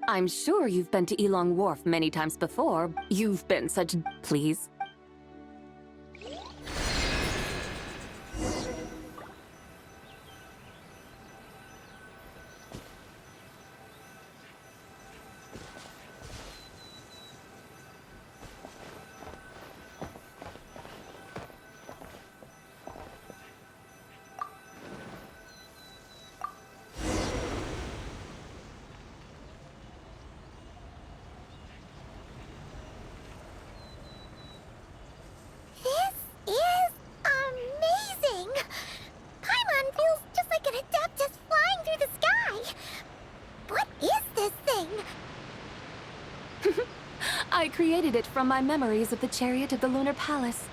I'm sure you've been to Elong Wharf many times before. You've been such... Please. I created it from my memories of the chariot of the Lunar Palace.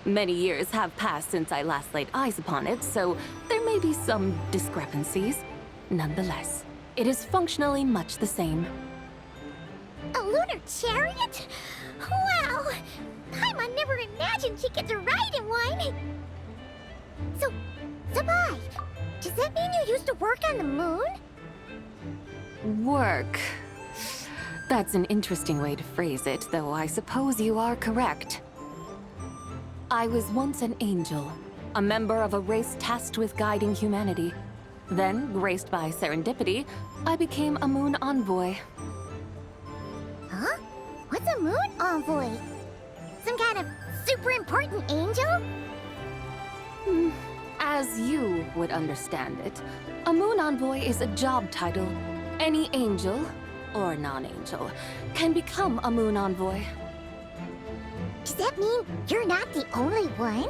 Many years have passed since I last laid eyes upon it, so there may be some discrepancies. Nonetheless, it is functionally much the same. A lunar chariot? Wow! Paimon never imagined she'd get to ride in one! So, Zhibai, does that mean you used to work on the moon? Work. That's an interesting way to phrase it, though I suppose you are correct. I was once an angel, a member of a race tasked with guiding humanity. Then, graced by serendipity, I became a moon envoy. Huh? What's a moon envoy? Some kind of super important angel? As you would understand it, a moon envoy is a job title. Any angel, or non-angel, can become a moon envoy. Does that mean you're not the only one?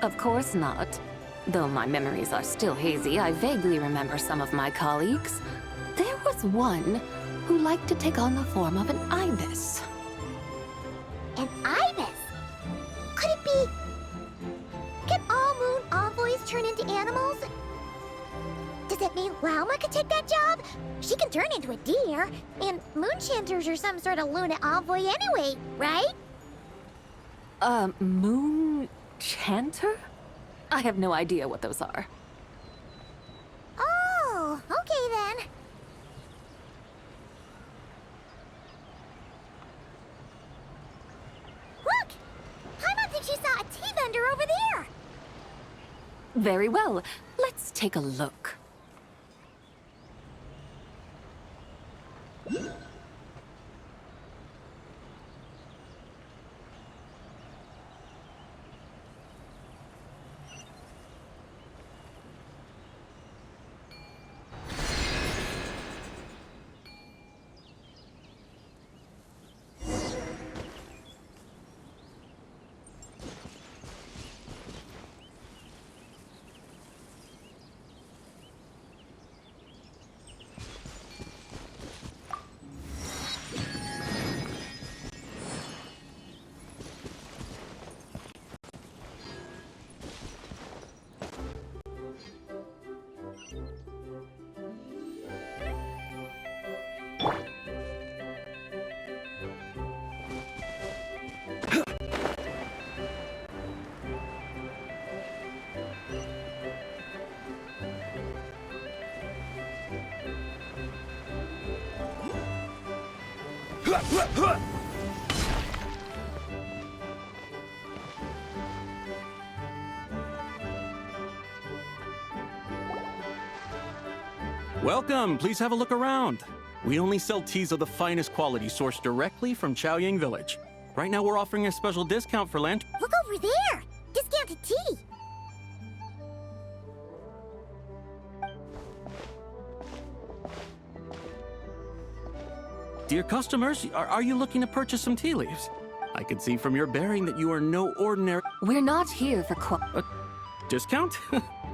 Of course not. Though my memories are still hazy, I vaguely remember some of my colleagues. There was one who liked to take on the form of an ibis. An ibis? Could it be... Can all moon envoys turn into animals? Does that mean Lauma could take that job? She can turn into a deer, and moon chanters are some sort of lunar envoy anyway, right? Moon chanter? I have no idea what those are. Oh, okay then. Look! Paimon thinks she saw a tea vendor over there! Very well. Let's take a look. Welcome, please have a look around. We only sell teas of the finest quality sourced directly from Chaoyang Village. Right now we're offering a special discount for land. Look over there! Discounted tea! Dear customers, are you looking to purchase some tea leaves? I can see from your bearing that you are no ordinary... We're not here for Discount?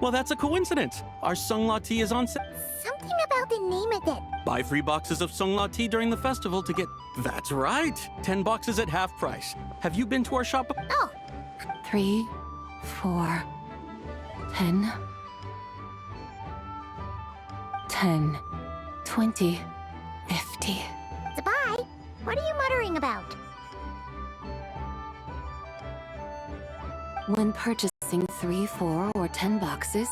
Well, that's a coincidence. Our Sungla tea is on sale. Something about the name of it. Buy 3 boxes of Sungla tea during the festival to get... That's right! 10 boxes at half price. Have you been to our shop? Oh, 3, 4, 10, 10, 20, 50. Zhibai, what are you muttering about? When purchasing 3, 4, or 10 boxes,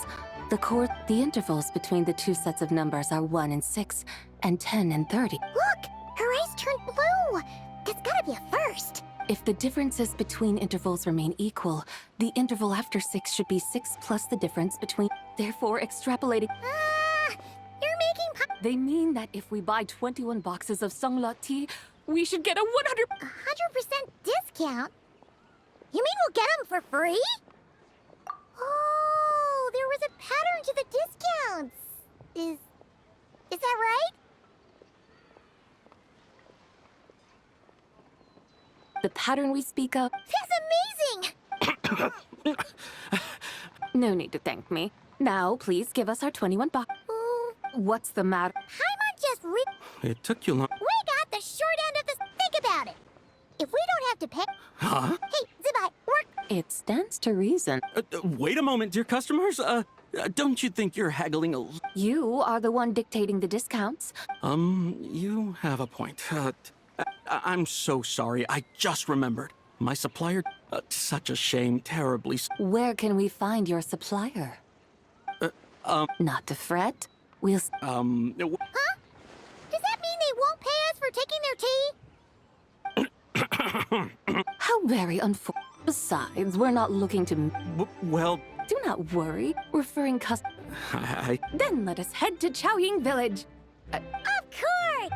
The intervals between the two sets of numbers are 1 and 6, and 10 and 30. Look! Her eyes turned blue! That's gotta be a first. If the differences between intervals remain equal, the interval after 6 should be 6 plus the difference between... Therefore, extrapolating... You're making They mean that if we buy 21 boxes of Songlot tea, we should get a 100... 100% discount? You mean we'll get them for free? Oh, there was a pattern to the discounts. Is that right? The pattern we speak of... That's amazing! No need to thank me. Now, please give us our 21 box... What's the matter? Paimon just It took you long. We got the short end of the... Think about it. If we don't have to pay... Huh? Hey, Zhibai, work... It stands to reason. Wait a moment, dear customers. Don't you think you're haggling a... You are the one dictating the discounts. You have a point. I'm so sorry. I just remembered. My supplier... such a shame. Terribly... Where can we find your supplier? Not to fret. We'll... Huh? Does that mean they won't pay us for taking their tea? How very unfortunate. Besides, we're not looking to... Well... Do not worry. Referring Then let us head to Chaoying Village. Of course!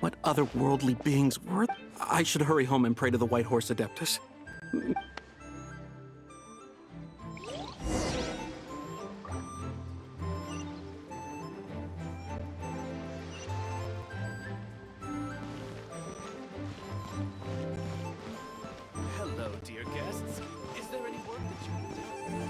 What otherworldly beings were... I should hurry home and pray to the White Horse Adeptus. Hello, dear guests. Is there any work that you need done?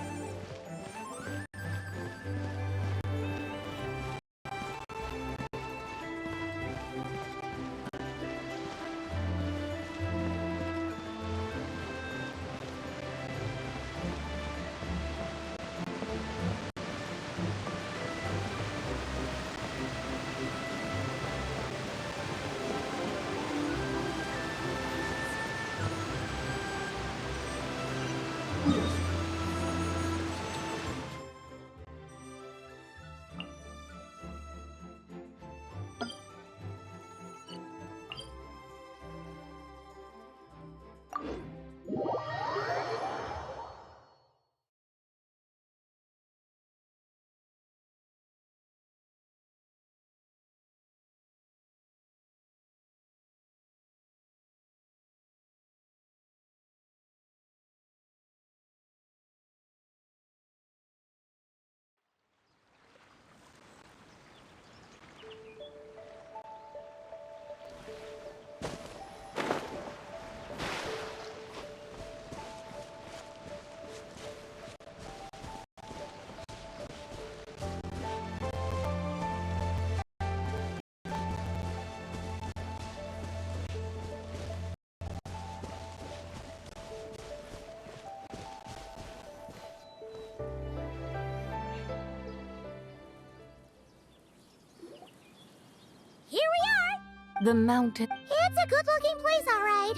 Here we are! The mountain... It's a good-looking place, all right.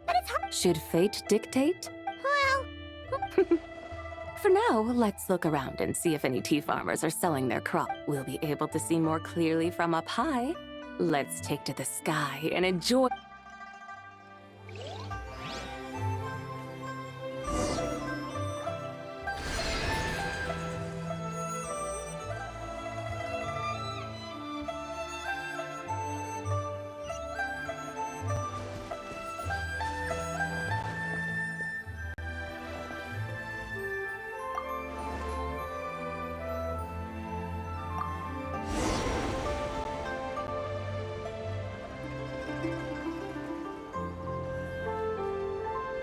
But it's hard... Should fate dictate? Well... For now, let's look around and see if any tea farmers are selling their crop. We'll be able to see more clearly from up high. Let's take to the sky and enjoy...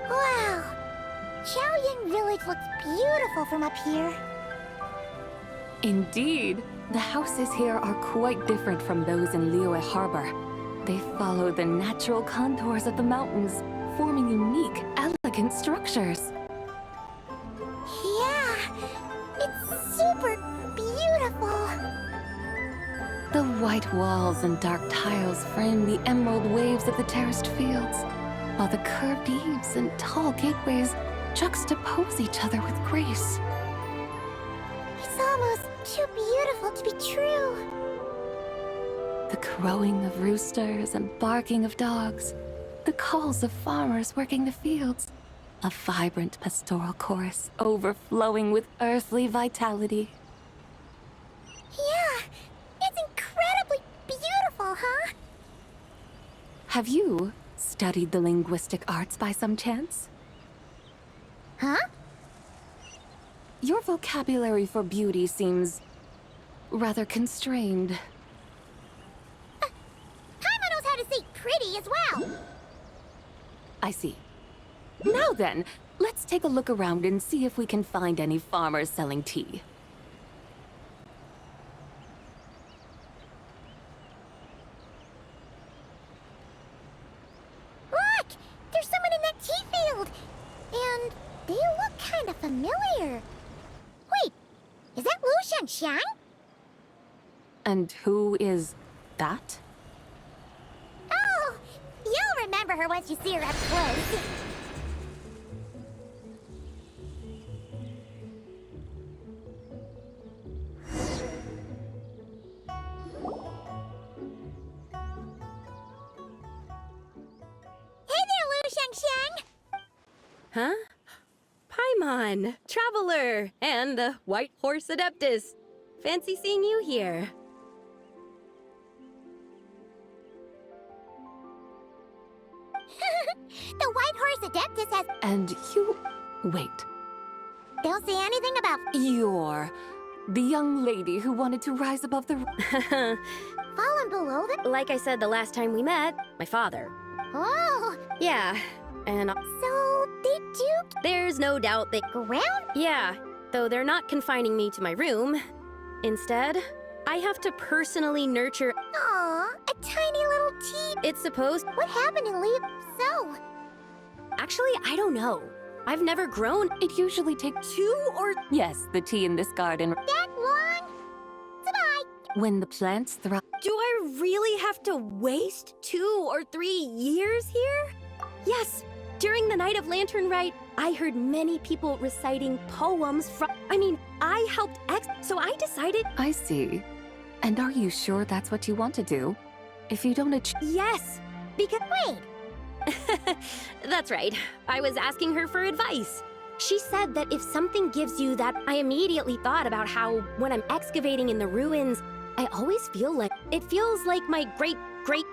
Wow! Chaoying Village looks beautiful from up here. Indeed, the houses here are quite different from those in Liyue Harbor. They follow the natural contours of the mountains, forming unique, elegant structures. Yeah, it's super beautiful. The White walls and dark tiles frame the emerald waves of the terraced fields, while the curved eaves and tall gateways juxtapose each other with grace. It's almost too beautiful to be true. The crowing of roosters and barking of dogs, the calls of farmers working the fields, a vibrant pastoral chorus overflowing with earthly vitality. Yeah, it's incredibly beautiful, huh? Have you studied the linguistic arts by some chance? Huh? Your vocabulary for beauty seems rather constrained. Paimon knows how to say pretty as well. I see. Now then, let's take a look around and see if we can find any farmers selling tea. Look! There's someone in that tea field! And they look kind of familiar. Wait, is that Lu Shanxiang? And who is that? Oh, you'll remember her once you see her up close. Hey there, Lu Shanxiang! Huh? Paimon, Traveler, and the White Horse Adeptus. Fancy seeing you here. The White Horse Adeptus has... And you... Wait. Don't say anything about You're the young lady who wanted to rise above the... falling below the... Like I said the last time we met, my father. Oh, Yeah, and so they do there's no doubt that... ground? Yeah, though they're not confining me to my room. Instead, I have to personally nurture... Aw, a tiny little tea. It's supposed... What happened in Leave? So, Actually, I don't know. I've never grown It usually takes... 2 or... Yes, the tea in this garden. that long? Goodbye. When the plants thrive... Do I really have to waste 2 or 3 years here? Yes, during the Night of Lantern Rite, I heard many people reciting poems from... I helped so I decided... I see. And are you sure that's what you want to do? If you don't achieve... Yes, because... Wait, That's right. I was asking her for advice. She said that if something gives you that, I immediately thought about how when I'm excavating in the ruins, I always feel like... It feels like my great,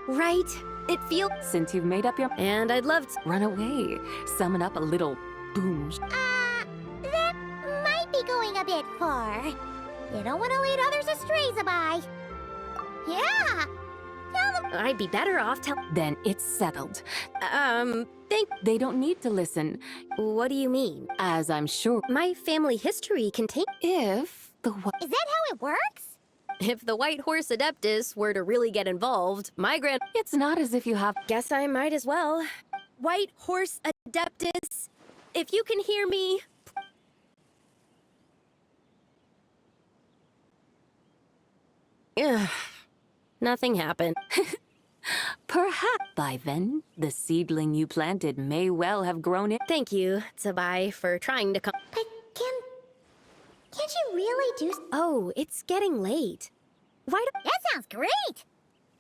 right? It feels... Since you've made up your... And I'd love to... Run away. Summon up a little boom. that might be going a bit far. You don't want to lead others astray, Zhibai. Yeah, tell them. I'd be better off Then it's settled. think... They don't need to listen, What do you mean? as I'm sure My family history contains... if the... Is that how it works? If the White Horse Adeptus were to really get involved, my grand... It's not as if you have... Guess I might as well. White Horse Adeptus, if you can hear me... Ugh. Nothing happened. Perhaps by then, the seedling you planted may well have grown in... Thank you, Zhibai, for trying to come... But can't you really do... Oh, it's getting late. Why do... That sounds great.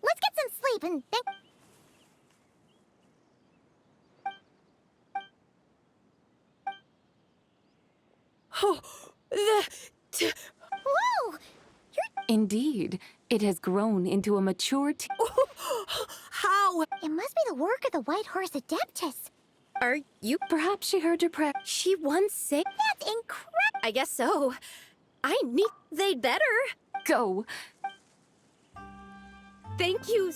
Let's get some sleep and then... Oh, Whoa! Indeed, it has grown into a mature How It must be the work of the White Horse Adeptus. are you... Perhaps she heard your prayer. She once said... That's incredible. I guess so. I need... They'd better. Go. Thank you.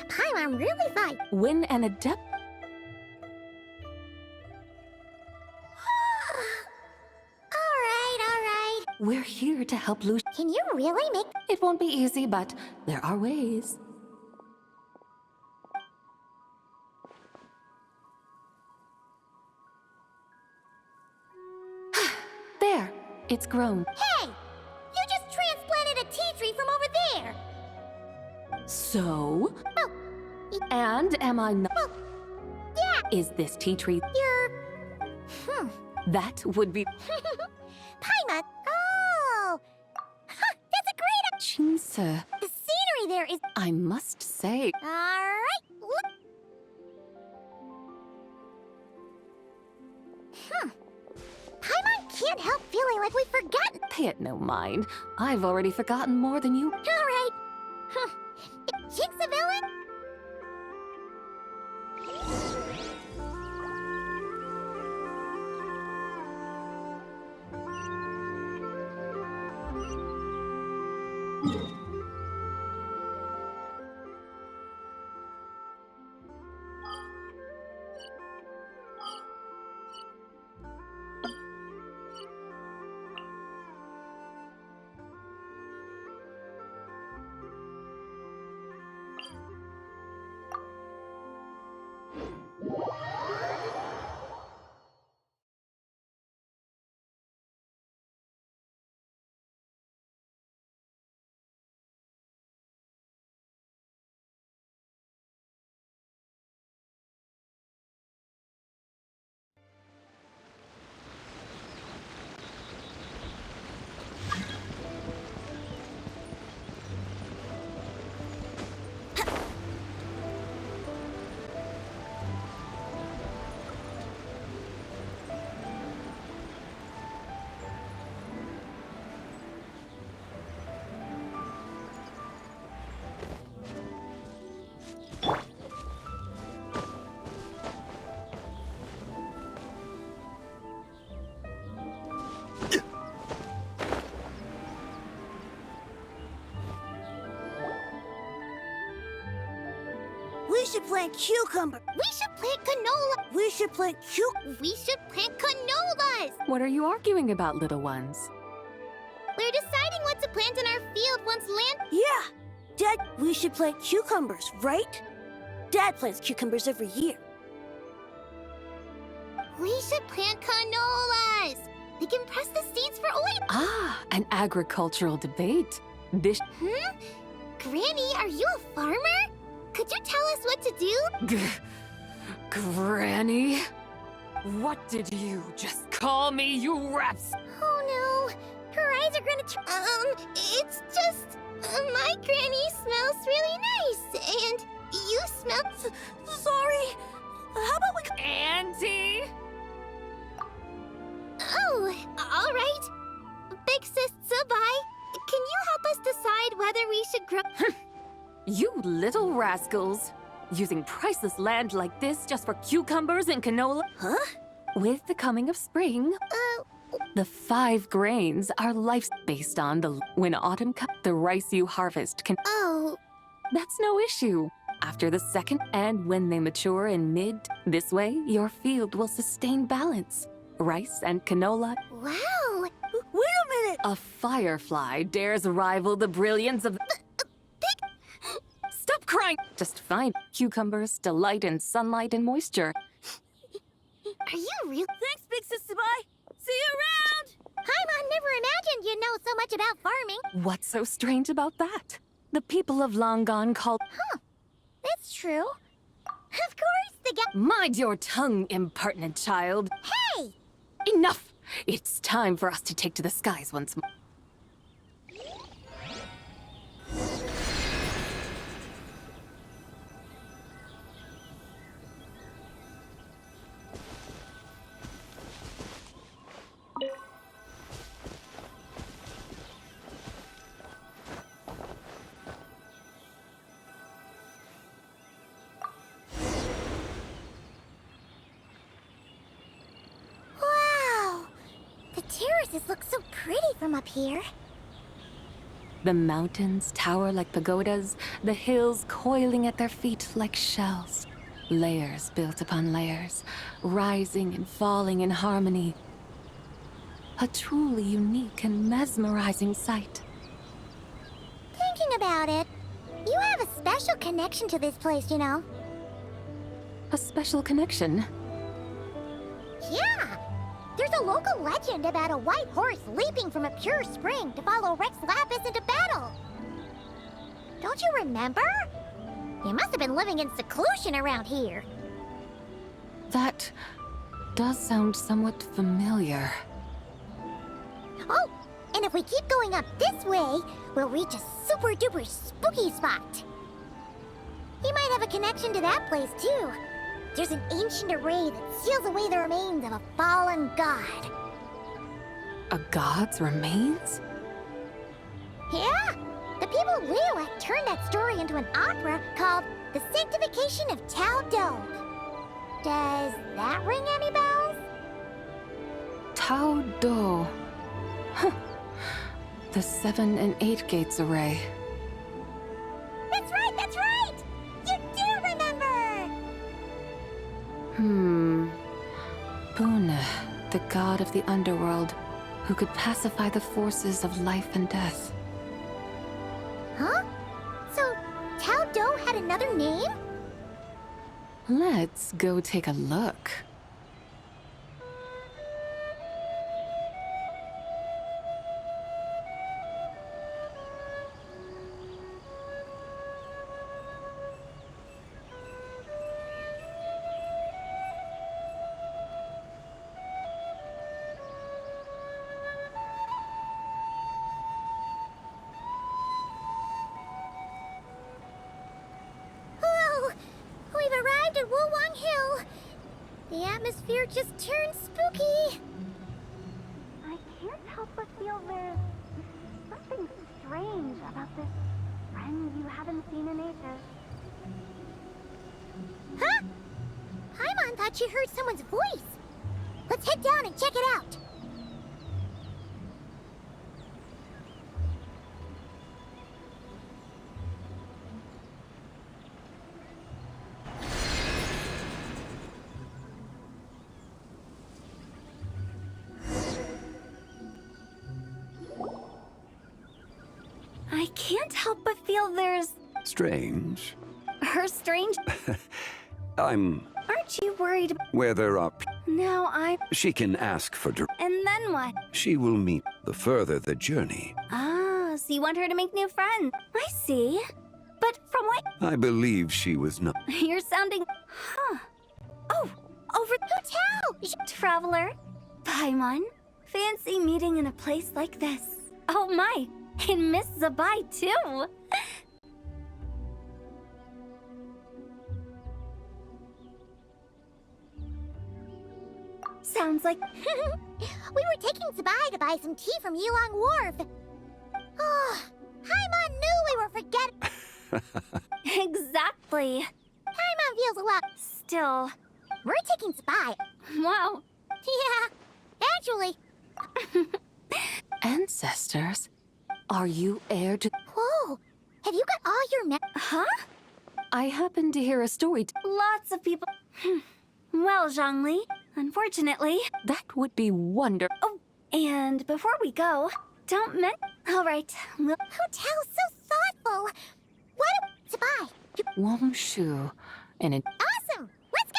Paimon really fine. When an adept... All right. We're here to help Lucia. Can you really make... It won't be easy, but there are ways. There, it's grown. Hey! You just transplanted a tea tree from over there! So? Oh, And am I not? well, yeah, Is this tea tree? you're... That would be Paimon. Oh! Huh, that's a great... Chinsa. The scenery there is... I must say, Alright, look... Paimon can't help feeling like we've forgotten... pay it no mind. I've already forgotten more than you. Alright. Jinx a villain? We should plant cucumber. We should plant canola. We should plant We should plant canolas. What are you arguing about, little ones? We're deciding what to plant in our field once land... Yeah. Dad, we should plant cucumbers, right? Dad plants cucumbers every year. We should plant canolas. They can press the seeds for oil. Ah, an agricultural debate. This Granny, are you a farmer? Could you tell us what to do? Granny? What did you just call me, you rats? Oh no, her eyes are gonna turn... it's just... my granny smells really nice, and you smell... Sorry. How about we... Auntie? Oh, all right. Big sis Zhibai, can you help us decide whether we should grow... You little rascals. Using priceless land like this just for cucumbers and canola? Huh? With the coming of spring, the 5 grains are life based on the when autumn comes, the rice you harvest can. Oh, That's no issue. After the second, and when they mature in this way, your field will sustain balance. Rice and canola. wow. Wait a minute. A firefly dares rival the brilliance of. Stop crying! Just find cucumbers, delight in sunlight and moisture. Are you real? Thanks, Big Sis Zhibai. See you around. Paimon never imagined you know so much about farming. What's so strange about that? The people of long gone called. That's true. Of course, the guy... Mind your tongue, impertinent child. Hey! Enough! It's time for us to take to the skies once more. Wow! The terraces look so pretty from up here. The mountains tower like pagodas, the hills coiling at their feet like shells. Layers built upon layers, rising and falling in harmony. A truly unique and mesmerizing sight. Thinking about it, you have a special connection to this place, you know. A special connection. Yeah! There's a local legend about a white horse leaping from a pure spring to follow Rex Lapis into battle. Don't you remember? You must have been living in seclusion around here. That does sound somewhat familiar. Oh, and if we keep going up this way, we'll reach a super duper spooky spot. He might have a connection to that place too. There's an ancient array that seals away the remains of a fallen god. A god's remains? Yeah, the people of Liyue turned that story into an opera called The Sanctification of Tao Do. Does that ring any bells? Tao Do. Huh. The 7 and 8 gates array. That's right, that's right! You do remember! Bune, the god of the underworld, who could pacify the forces of life and death. Huh? So, Tao Do had another name? Let's go take a look. Whoa! We've arrived at Wulwang Hill. The atmosphere just turned spooky. I can't help but feel there's something strange about this friend you haven't seen in ages. Huh? Paimon thought she heard someone's voice. Let's head down and check it out. I can't help but feel there's... Strange. Her strange... I'm Aren't you worried? where there are. No, She can ask for. And then what? She will meet the further the journey. Ah, so you want her to make new friends. I see. But from what... I believe she was not. You're sounding... Huh. Oh, over... Hotel! Traveler. Paimon. Fancy meeting in a place like this. Oh my. And Miss Zhibai, too. Sounds like... We were taking Zhibai to buy some tea from Yilong Wharf. Oh, Paimon knew we were forgetting. Exactly. Paimon feels a lot. Still... We're taking Zhibai. Wow. Yeah, actually. Ancestors? Are you heir to... Whoa, have you got all your Huh? I happened to hear a story. Lots of people... Well, Zhongli, unfortunately... That would be wonderful. Oh, and before we go, don't men... All right, we'll... hotel's so thoughtful. What a... Zhibai, Wong Shu. And it... awesome. Let's go.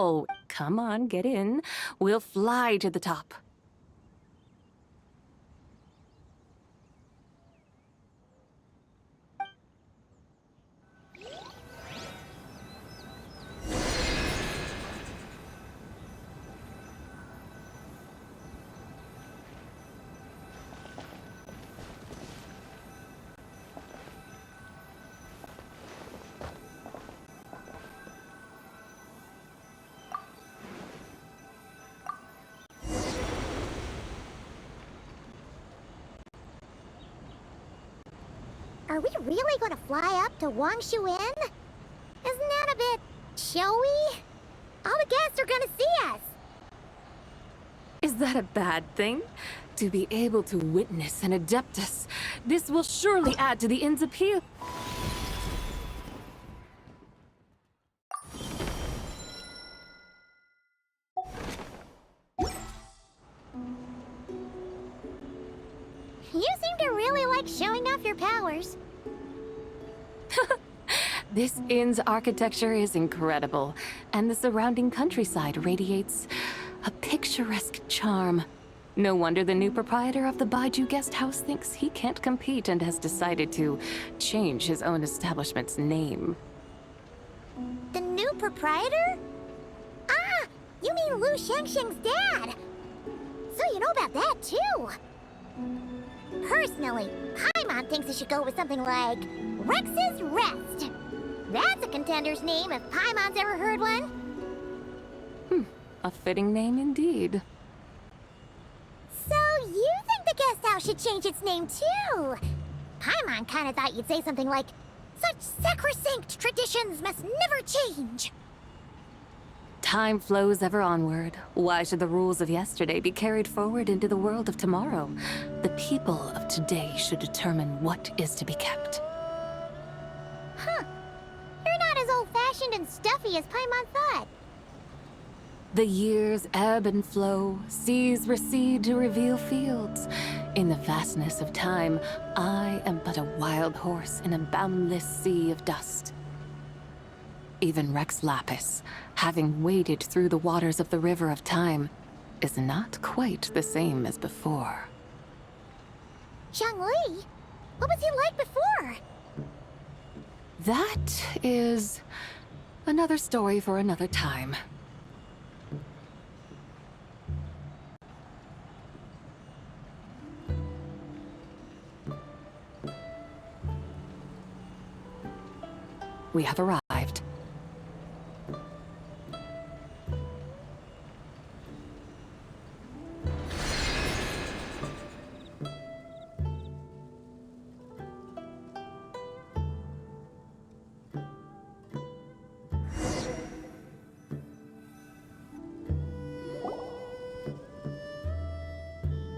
Oh, come on, get in. We'll fly to the top. Are we really gonna fly up to Wangshu Inn? Isn't that a bit showy? All the guests are gonna see us. Is that a bad thing? To be able to witness an Adeptus, this will surely add to the inn's appeal. You seem to really like showing off your powers. This inn's architecture is incredible, and the surrounding countryside radiates a picturesque charm. No wonder the new proprietor of the Baiju guest house thinks he can't compete and has decided to change his own establishment's name. The new proprietor? Ah, you mean Lu Shengsheng's dad. So you know about that too. Personally, Paimon thinks it should go with something like Rex's Rest. That's a contender's name if Paimon's ever heard one. A fitting name indeed. So you think the guest house should change its name too? Paimon kinda thought you'd say something like, such sacrosanct traditions must never change. Time flows ever onward. Why should the rules of yesterday be carried forward into the world of tomorrow? The people of today should determine what is to be kept. Huh. You're not as old-fashioned and stuffy as Paimon thought. The years ebb and flow, seas recede to reveal fields. In the vastness of time, I am but a wild horse in a boundless sea of dust. Even Rex Lapis, having waded through the waters of the river of time, is not quite the same as before. Zhongli? What was he like before? That is another story for another time. We have arrived.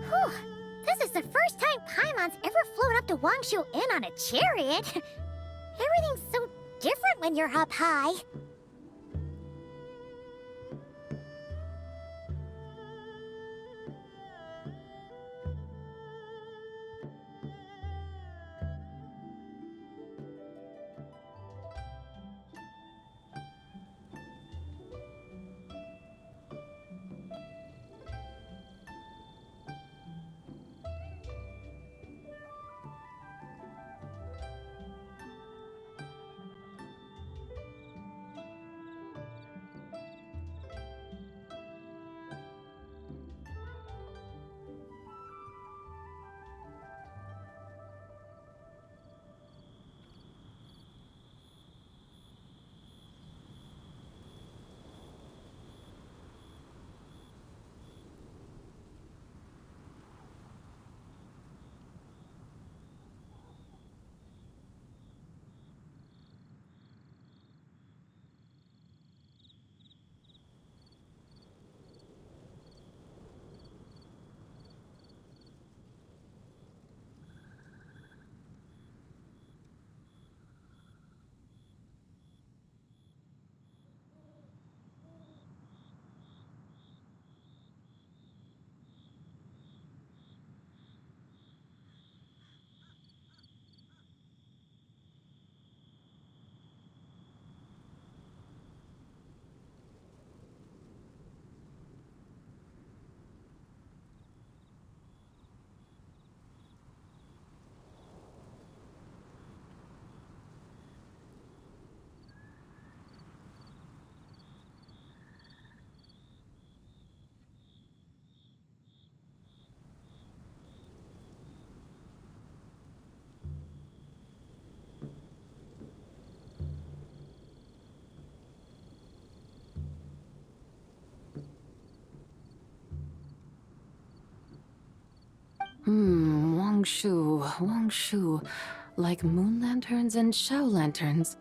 Whew. This is the first time Paimon's ever flown up to Wangshu Inn on a chariot. Everything's so different when you're up high. Wangshu. Like moon lanterns and shao lanterns.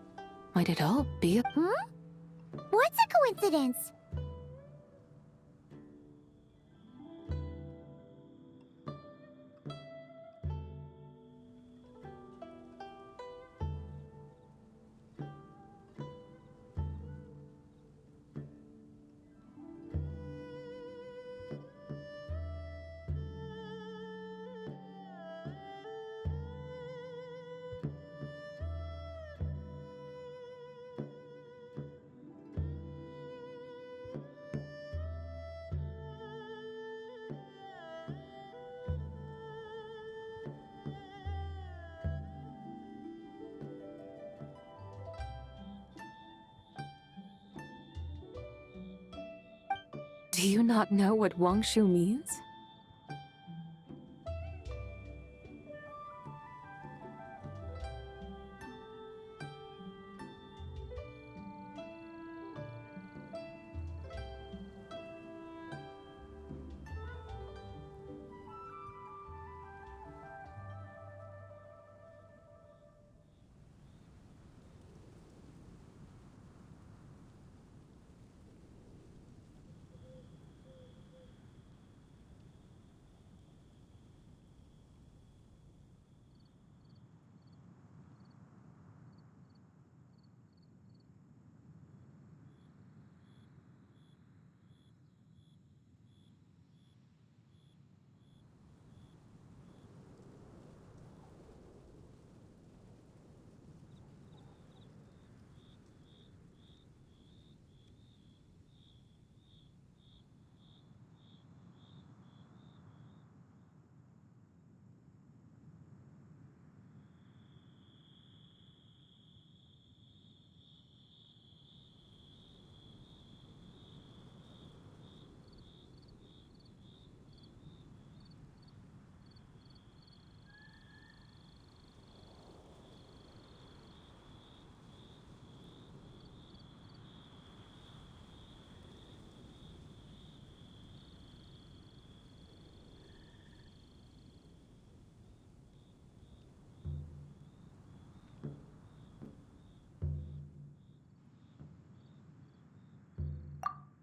Might it all be a... What's a coincidence? Do you not know what Wangshu means?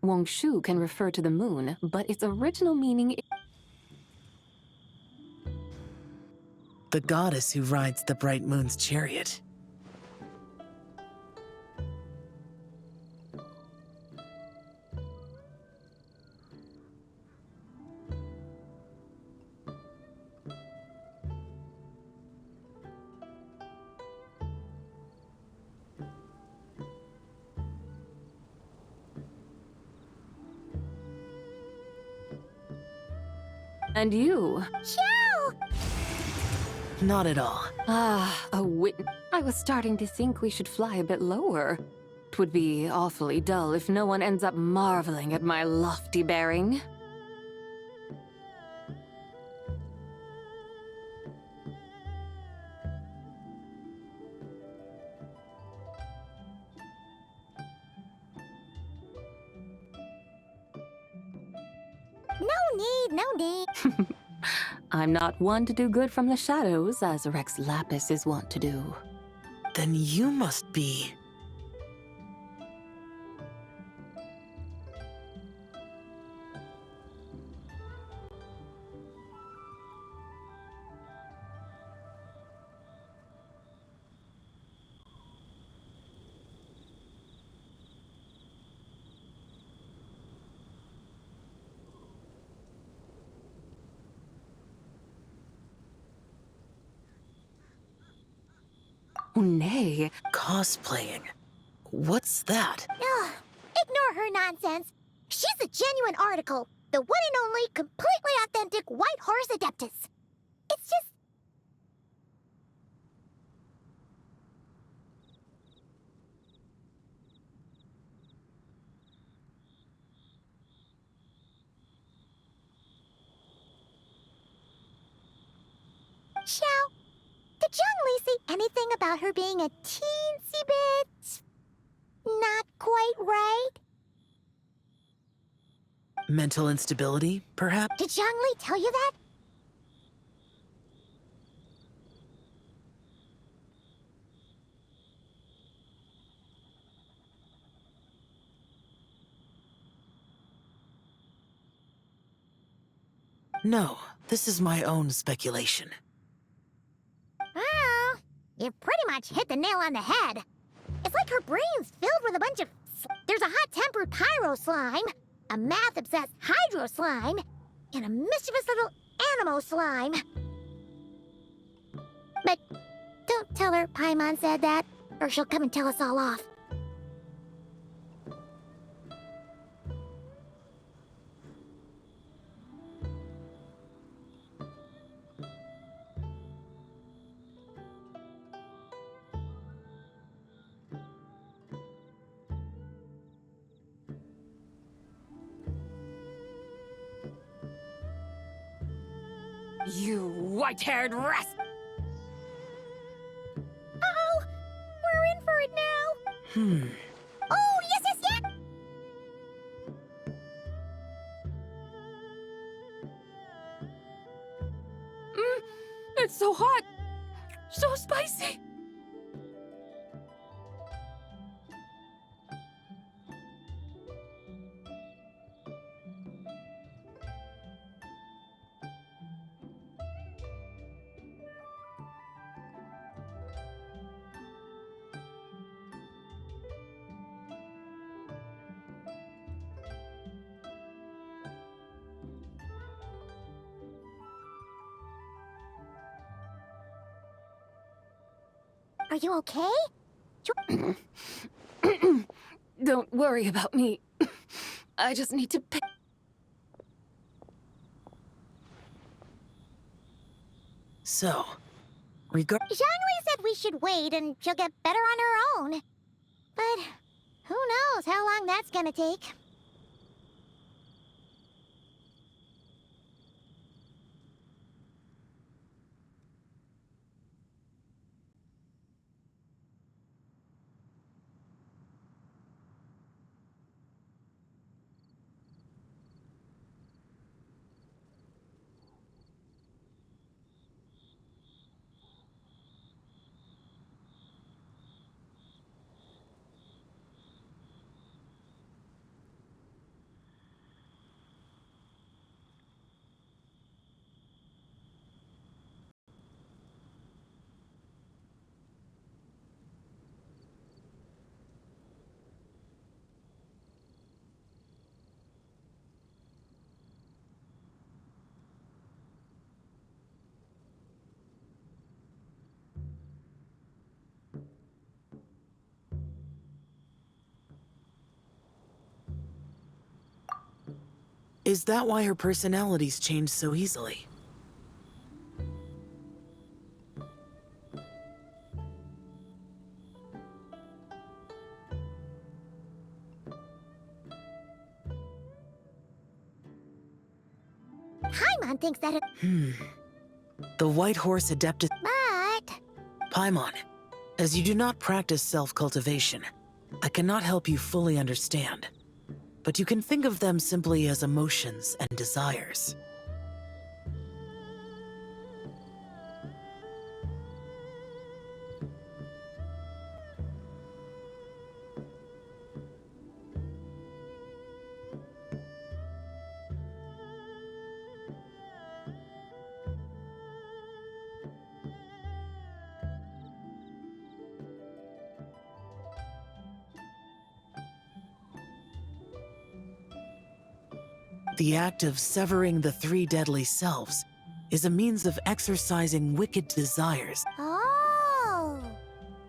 Wangshu can refer to the moon, but its original meaning is... The goddess who rides the bright moon's chariot. And you? Chow! Not at all. Ah, a wit... I was starting to think we should fly a bit lower. It would be awfully dull if no one ends up marveling at my lofty bearing. No need. I'm not one to do good from the shadows, as Rex Lapis is wont to do. Then you must be... Oh, nay. cosplaying. What's that? Ugh, ignore her nonsense. She's a genuine article. The one and only, completely authentic White Horse Adeptus. It's just... Xiao, did Zhongli say anything about her being a teensy bit... not quite right? Mental instability, perhaps? Did Zhongli tell you that? No, this is my own speculation. Well, you pretty much hit the nail on the head. It's like her brain's filled with a bunch of... There's a hot-tempered pyro slime, a math-obsessed hydro slime, and a mischievous little animal slime. But don't tell her Paimon said that, or she'll come and tell us all off. You white-haired rascal! Uh-oh! We're in for it now! Oh, yes, yes, yes! It's so hot! So spicy! Are you okay? Don't worry about me. I just need to pick. So, Zhangli said we should wait and she'll get better on her own. But who knows how long that's gonna take. is that why her personalities change so easily? Paimon thinks that it... The White Horse Adeptus... But... Paimon, as you do not practice self-cultivation, I cannot help you fully understand. But you can think of them simply as emotions and desires. The act of severing the three deadly selves is a means of exercising wicked desires. Oh!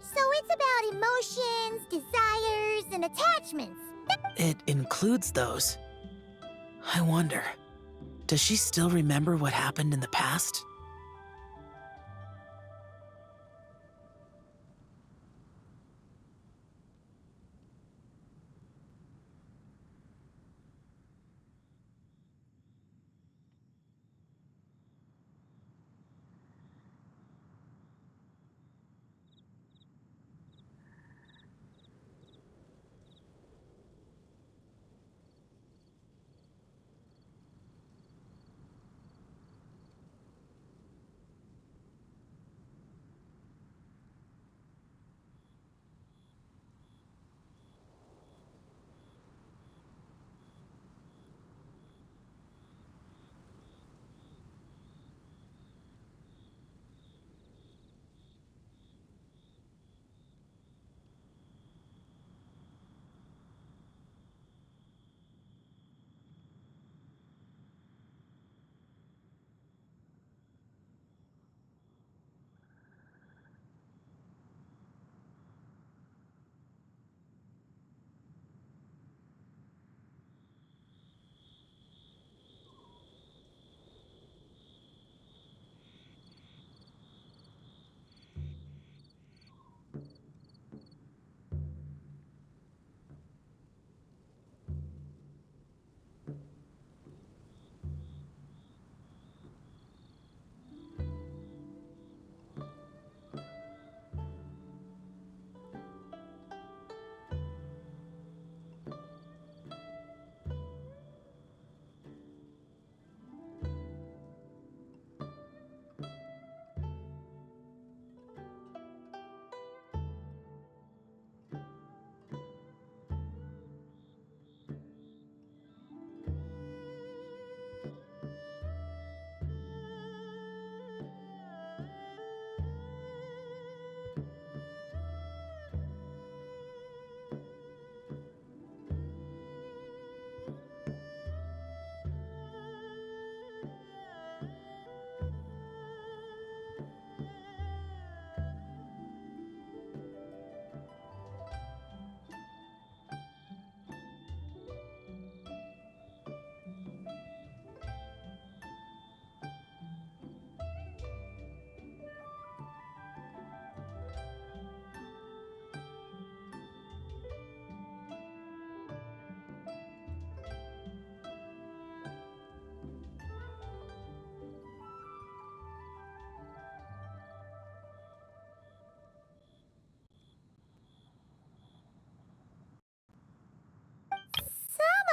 So it's about emotions, desires, and attachments. It includes those. I wonder, does she still remember what happened in the past?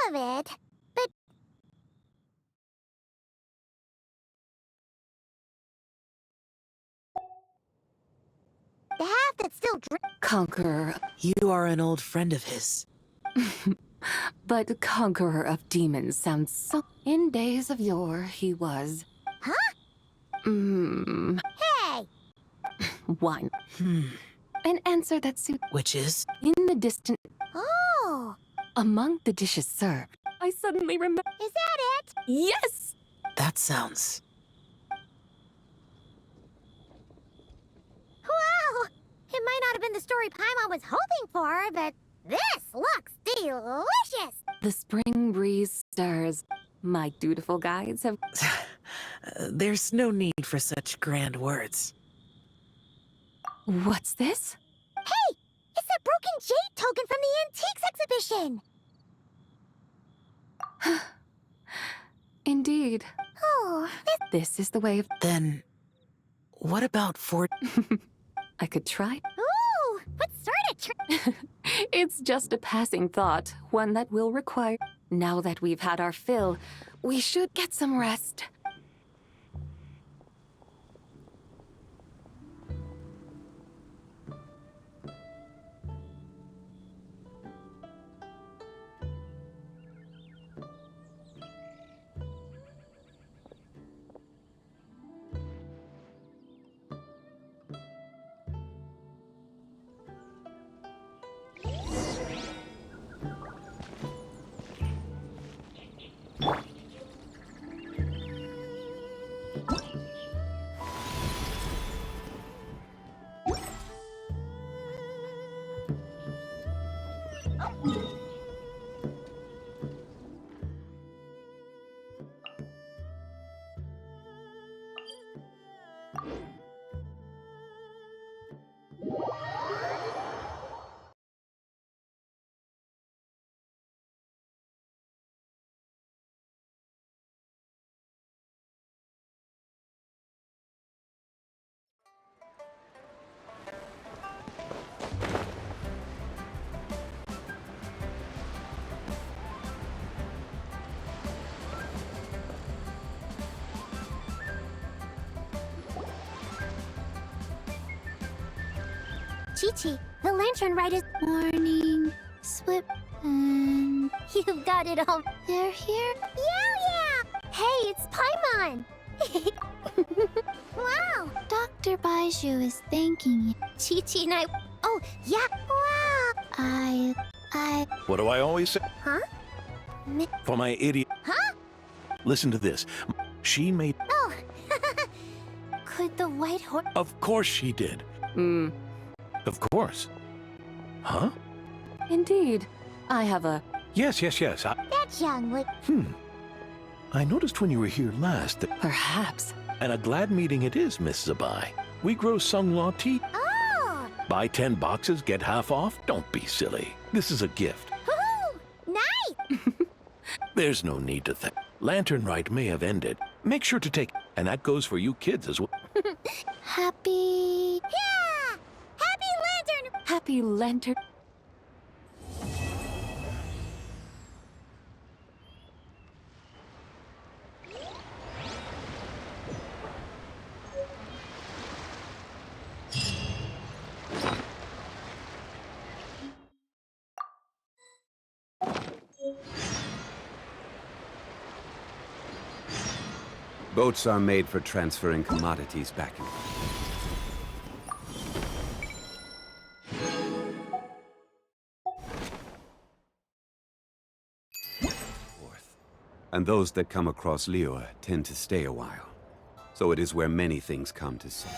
of it, but... The half that's still Conqueror, You are an old friend of his. but conqueror of demons sounds so... In days of yore, he was... Huh? Hey! Wine. An answer that suits... Which is? In the distant... Oh! Among the dishes served, I suddenly remember... Is that it? Yes! That sounds... Wow! It might not have been the story Paimon was hoping for, but this looks delicious! The spring breeze stirs. My dutiful guides have... There's no need for such grand words. What's this? Hey! It's that broken jade token from the antiques exhibition! Indeed. Oh, This is the way of... Then, what about I could try. Ooh! What sort of It's just a passing thought, one that will require... Now that we've had our fill, we should get some rest. Chi-Chi, the lantern rite is... Morning, Swip, and... You've got it all. They're here? Yeah! Hey, it's Paimon! Wow! Dr. Baiju is thanking you. Chi-Chi and I... Oh, yeah, wow! What do I always say? Huh? For my idiot. Huh? Listen to this. She made... Oh! Could the white horse... Of course she did. Of course. Huh? Indeed. I have a... Yes. That young would... I noticed when you were here last that... Perhaps. And a glad meeting it is, Miss Zhibai. We grow Sung-Law tea. Oh! Buy 10 boxes, get half off? Don't be silly. This is a gift. Woohoo! Nice! There's no need to thank. Lantern Rite may have ended. Make sure to take... And that goes for you kids as well. Happy... Yeah! Happy Lantern... Happy lantern... Boats are made for transferring commodities back and forth. And those that come across Liyue tend to stay a while. So it is where many things come to see.